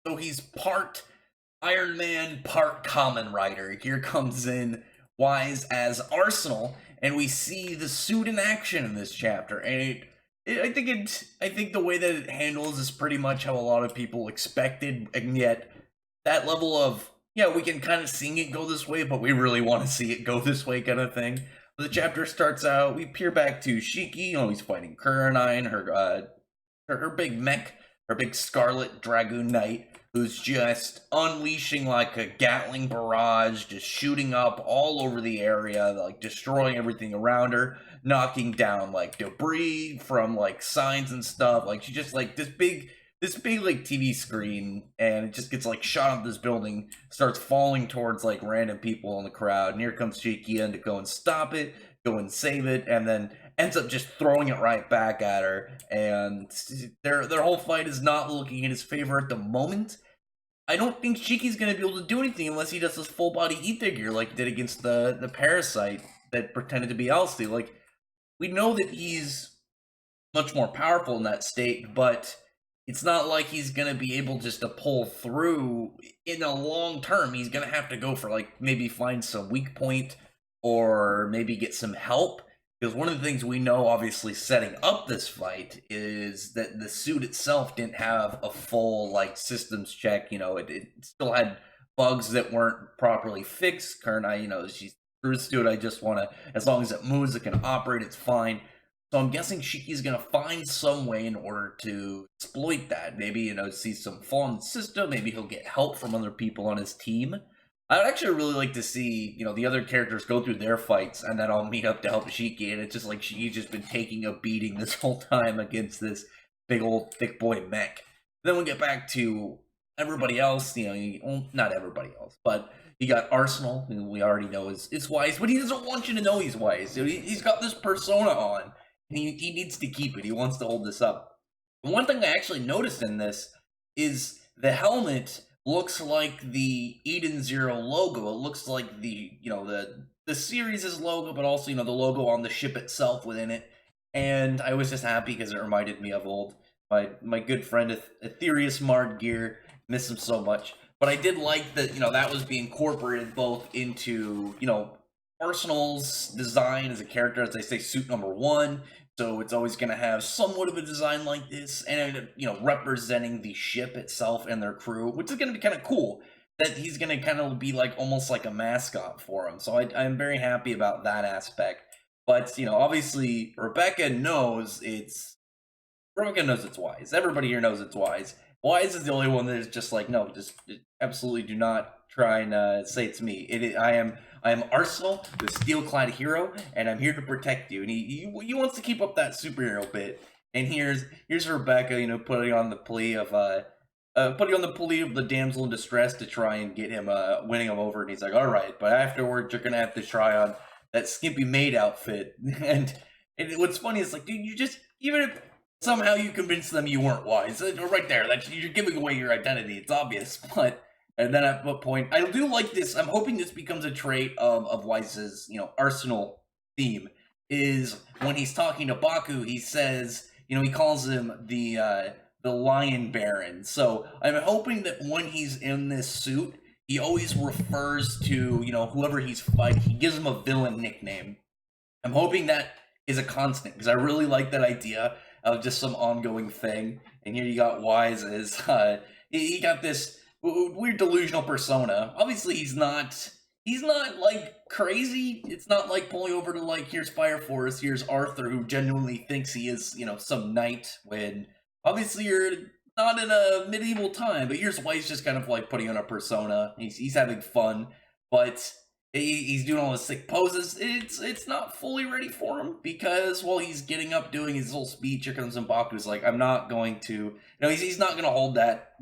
So he's part Iron Man, part Kamen Rider. Here comes in Wise as Arsenal, and we see the suit in action in this chapter. And I think the way that it handles is pretty much how a lot of people expected, and yet that level of yeah, we can kind of see it go this way, but we really want to see it go this way, kind of thing. The chapter starts out. We peer back to Shiki. He's fighting Kurenai, her big mech, her big Scarlet Dragoon Knight, who's just unleashing like a Gatling barrage, just shooting up all over the area, like destroying everything around her, knocking down like debris from like signs and stuff. Like she just like this big like TV screen, and it just gets like shot up this building, starts falling towards like random people in the crowd, and here comes Shikian to go and stop it, go and save it, and then ends up just throwing it right back at her, and their whole fight is not looking in his favor at the moment. I don't think Shiki's gonna be able to do anything unless he does this full body E-figure like he did against the parasite that pretended to be Elsie. Like, we know that he's much more powerful in that state, but it's not like he's gonna be able just to pull through in a long term. He's gonna have to go for like maybe find some weak point or maybe get some help. Because one of the things we know, obviously, setting up this fight is that the suit itself didn't have a full like systems check. It still had bugs that weren't properly fixed. Kurenai, she's through the suit. I just want to, as long as it moves, it can operate. It's fine. So I'm guessing Shiki's gonna find some way in order to exploit that. Maybe, see some flaw in the system. Maybe he'll get help from other people on his team. I'd actually really like to see, the other characters go through their fights, and then I'll meet up to help Shiki. And it's just like Shiki's just been taking a beating this whole time against this big old thick boy mech. Then we get back to everybody else. Not everybody else, but you got Arsenal, who we already know is wise, but he doesn't want you to know he's wise. He's got this persona on, and he needs to keep it. He wants to hold this up. One thing I actually noticed in this is the helmet looks like the Eden Zero logo. It looks like the series' logo, but also the logo on the ship itself within it. And I was just happy because it reminded me of old my good friend Aetherius Mardgear. Miss him so much. But I did like that that was being incorporated both into Arsenal's design as a character, as they say, suit number one. So it's always going to have somewhat of a design like this, and representing the ship itself and their crew, which is going to be kind of cool. That he's going to kind of be like almost like a mascot for them. So I'm very happy about that aspect. But obviously Rebecca knows it's wise. Everybody here knows it's wise. Wise is the only one that is just like, no, just absolutely do not try and say it's me. I am Arsenal, the steel-clad hero, and I'm here to protect you. And he wants to keep up that superhero bit. And here's Rebecca, putting on the plea of the damsel in distress to try and get him winning him over. And he's like, all right, but afterwards you're gonna have to try on that skimpy maid outfit. and what's funny is like, dude, you just, even if somehow you convince them you weren't wise, right there, you're giving away your identity. It's obvious, but. And then at what point, I do like this. I'm hoping this becomes a trait of Weiss's, Arsenal theme. Is when he's talking to Baku, he says, he calls him the Lion Baron. So I'm hoping that when he's in this suit, he always refers to whoever he's fighting. He gives him a villain nickname. I'm hoping that is a constant because I really like that idea of just some ongoing thing. And here you got Wise as he got this weird delusional persona. Obviously he's not like crazy. It's not like pulling over to like, here's Fire Force, here's Arthur, who genuinely thinks he is some knight, when obviously you're not in a medieval time. But here's why he's just kind of like putting on a persona. He's having fun, but he's doing all his sick poses. It's not fully ready for him, because while he's getting up doing his little speech, here comes Mbaku's like, I'm not going to, he's not going to hold that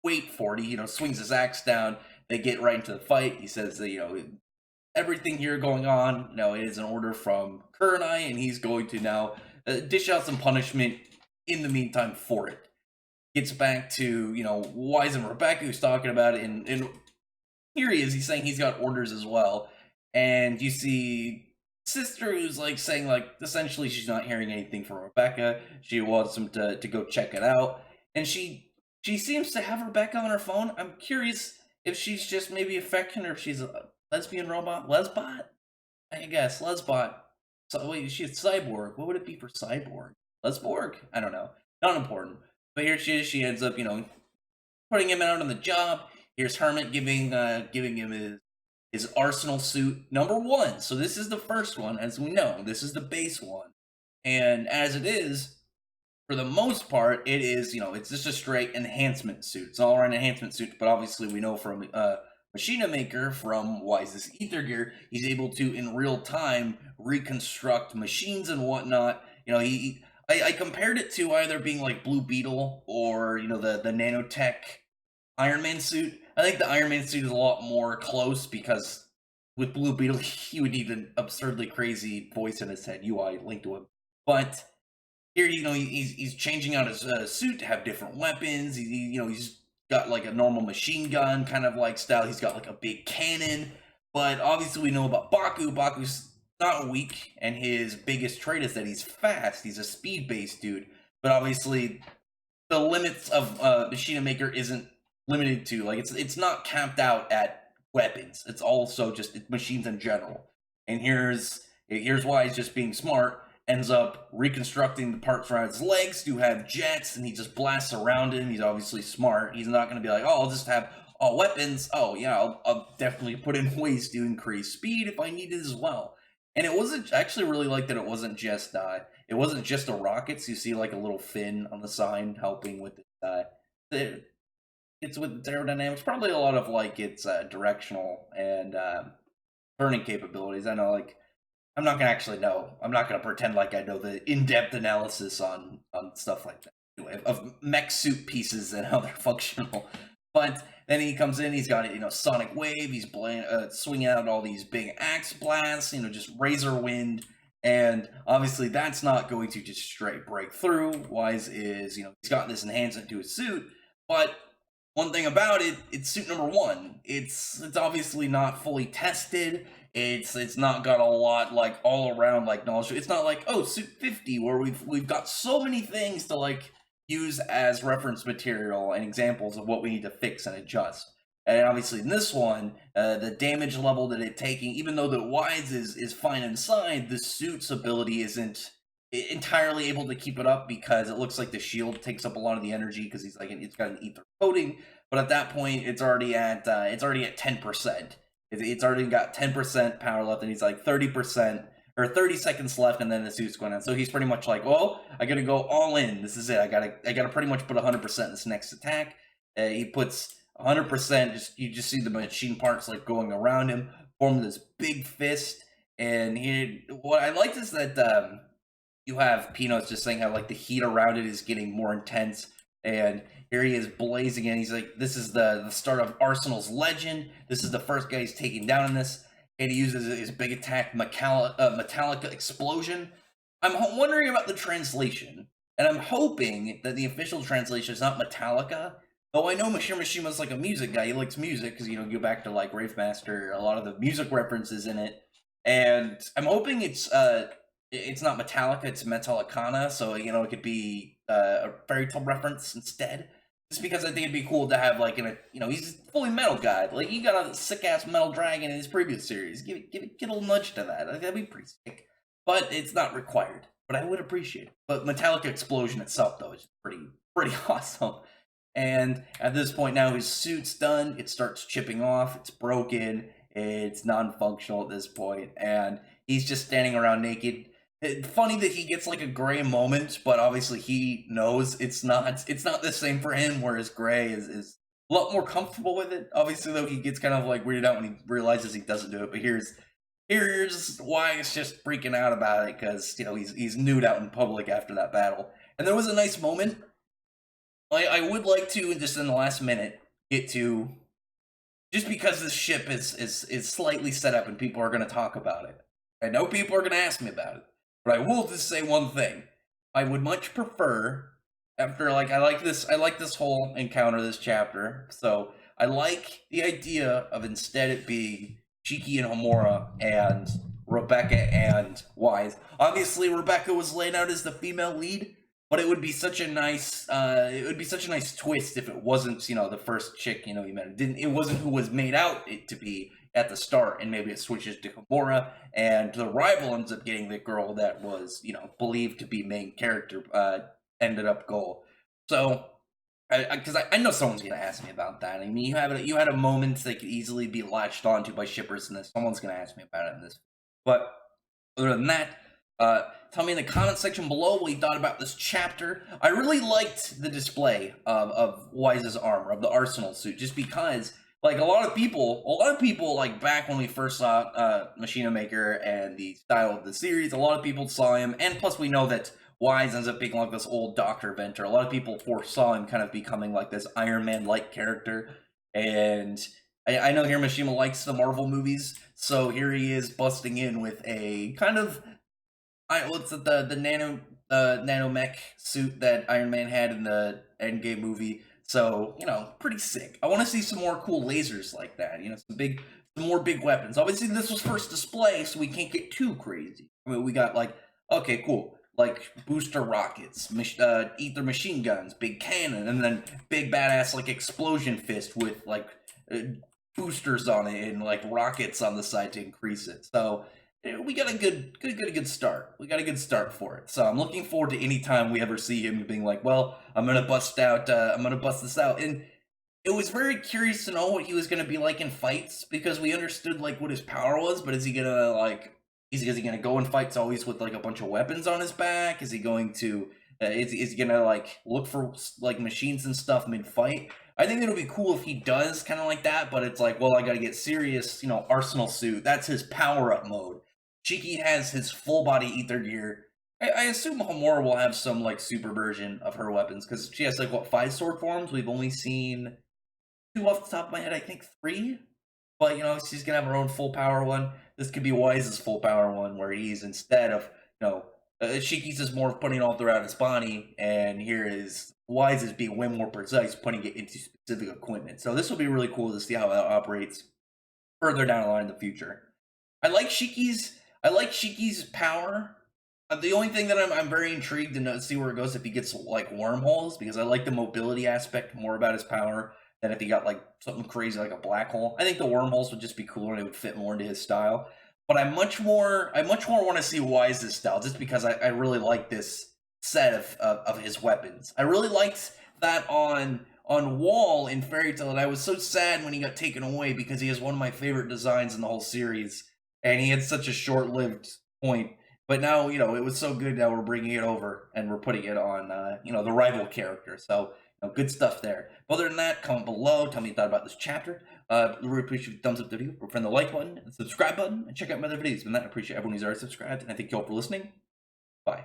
wait for it. Swings his axe down. They get right into the fight. He says that, everything here going on, it is an order from Kurenai, and he's going to now dish out some punishment in the meantime for it. Gets back to, Wise and Rebecca, who's talking about it, and here he is. He's saying he's got orders as well. And you see Sister, who's like saying, like, essentially she's not hearing anything from Rebecca. She wants him to go check it out. And she she seems to have Rebecca on her phone. I'm curious if she's just maybe affectionate or if she's a lesbian robot. Lesbot? I guess. Lesbot. So, wait, she's Cyborg. What would it be for Cyborg? Lesborg? I don't know. Not important. But here she is. She ends up, putting him out on the job. Here's Hermit giving him his Arsenal suit #1. So this is the first one, as we know. This is the base one. And as it is, for the most part, it is, it's just a straight enhancement suit. It's all around enhancement suit, but obviously we know from Machina Maker from Wise's Ether Gear, he's able to, in real time, reconstruct machines and whatnot. I compared it to either being like Blue Beetle or, the nanotech Iron Man suit. I think the Iron Man suit is a lot more close because with Blue Beetle, he would need an absurdly crazy voice in his head, UI linked to him. But here, he's changing out his suit to have different weapons. He's got like a normal machine gun kind of like style. He's got like a big cannon. But obviously, we know about Baku. Baku's not weak, and his biggest trait is that he's fast. He's a speed-based dude. But obviously, the limits of Machina Maker isn't limited to, like, it's not capped out at weapons. It's also just machines in general. And here's why he's just being smart. Ends up reconstructing the parts around his legs to have jets, and he just blasts around him. He's obviously smart. He's not going to be like, oh, I'll just have all weapons. Oh, yeah, I'll definitely put in ways to increase speed if I need it as well. And it wasn't, I actually really like that it wasn't just the rockets. You see like a little fin on the side helping with it's with aerodynamics. Probably a lot of like its directional and turning capabilities. I know, like, I'm not gonna actually know. I'm not gonna pretend like I know the in-depth analysis on stuff like that. Anyway, of mech suit pieces and how they're functional. But then he comes in. He's got Sonic Wave. He's swinging out all these big axe blasts. Just razor wind. And obviously, that's not going to just straight break through. Wise is he's got this enhancement to his suit, but one thing about it, it's suit #1. It's obviously not fully tested. It's not got a lot like all around like knowledge. It's not like, oh, suit 50 where we've got so many things to like use as reference material and examples of what we need to fix and adjust. And obviously in this one, the damage level that it's taking, even though the Wise is fine inside, the suit's ability isn't entirely able to keep it up because it looks like the shield takes up a lot of the energy because it's got an ether coating. But at that point, it's already at 10%. It's already got 10% power left, and he's like 30% or 30 seconds left, and then the suit's going on. So he's pretty much like, well, I gotta go all in. This is it. I gotta pretty much put 100% in this next attack. He puts 100%. You just see the machine parts like going around him, forming this big fist. And what I liked is that you have Peanuts just saying how like the heat around it is getting more intense. And here he is blazing, and he's like, this is the start of Arsenal's legend. This is the first guy he's taking down in this. And he uses his big attack, Metallica Explosion. I'm wondering about the translation. And I'm hoping that the official translation is not Metallica. Though I know Mishima Mishima's like a music guy. He likes music because, go back to like Rave Master, a lot of the music references in it. And I'm hoping it's not Metallica, it's Metallicana. So, it could be a fairy tale reference instead. Just because I think it'd be cool to have like he's a fully metal guy. Like he got a sick ass metal dragon in his previous series. Give a little nudge to that. That'd be pretty sick. But it's not required. But I would appreciate it. But Metallica Explosion itself though is pretty awesome. And at this point now his suit's done. It starts chipping off. It's broken. It's non-functional at this point, and he's just standing around naked. It's funny that he gets like a Gray moment, but obviously he knows it's not the same for him, whereas Gray is a lot more comfortable with it. Obviously, though, he gets kind of like weirded out when he realizes he doesn't do it. But here's why it's just freaking out about it, because he's nude out in public after that battle. And there was a nice moment. I would like to, just in the last minute, get to, just because this ship is slightly set up and people are going to talk about it. I know people are going to ask me about it. But I will just say one thing. I would much prefer, after I like this whole encounter, this chapter. So I like the idea of instead it being Shiki and Homura and Rebecca and Wise. Obviously, Rebecca was laid out as the female lead, but it would be such a nice twist if it wasn't, the first chick, you met. It wasn't who was made out it to be at the start, and maybe it switches to Gamora, and the rival ends up getting the girl that was, believed to be main character, ended up goal. So, because I know someone's gonna ask me about that. I mean, you had a moment that could easily be latched onto by shippers in this. Someone's gonna ask me about it in this, but other than that, tell me in the comment section below what you thought about this chapter. I really liked the display of Wise's armor, of the Arsenal suit, just because, like, a lot of people, like, back when we first saw Machina Maker and the style of the series, a lot of people saw him, and plus we know that Wise ends up being like this old Dr. Venture. A lot of people foresaw him kind of becoming like this Iron Man-like character, and I know Hiroshima likes the Marvel movies, so here he is busting in with a kind of, what's it, the nanomech suit that Iron Man had in the Endgame movie. So, pretty sick. I want to see some more cool lasers like that. Some more big weapons. Obviously, this was first display, so we can't get too crazy. I mean, we got like, okay, cool, like booster rockets, ether machine guns, big cannon, and then big badass like explosion fist with like boosters on it and like rockets on the side to increase it. So we got a good start. We got a good start for it. So I'm looking forward to any time we ever see him being like, well, I'm gonna bust this out. And it was very curious to know what he was gonna be like in fights, because we understood like what his power was, but is he gonna go in fights always with like a bunch of weapons on his back? Is he going to is he gonna like look for like machines and stuff mid fight? I think it'll be cool if he does kind of like that, but it's like, well, I gotta get serious. Arsenal suit, that's his power up mode. Shiki has his full body ether gear. I assume Homura will have some like super version of her weapons, because she has like, what, 5 sword forms? We've only seen 2 off the top of my head, I think 3. But she's gonna have her own full power one. This could be Wise's full power one, where he's, instead of, Shiki's is more of putting it all throughout his body, and here is Wise is being way more precise, putting it into specific equipment. So this will be really cool to see how that operates further down the line in the future. I like Shiki's power. The only thing that I'm very intrigued to see where it goes if he gets like wormholes, because I like the mobility aspect more about his power than if he got like something crazy like a black hole. I think the wormholes would just be cooler and it would fit more into his style. But I much more want to see Wise's style, just because I really like this set of his weapons. I really liked that on Wall in Fairy Tail, and I was so sad when he got taken away, because he is one of my favorite designs in the whole series, and he had such a short-lived point. But now, it was so good that we're bringing it over and we're putting it on, the rival character. So, good stuff there. But other than that, comment below. Tell me what you thought about this chapter. Really appreciate the thumbs up the video. Friend the like button and subscribe button, and check out my other videos. And that, I appreciate everyone who's already subscribed. And I thank you all for listening. Bye.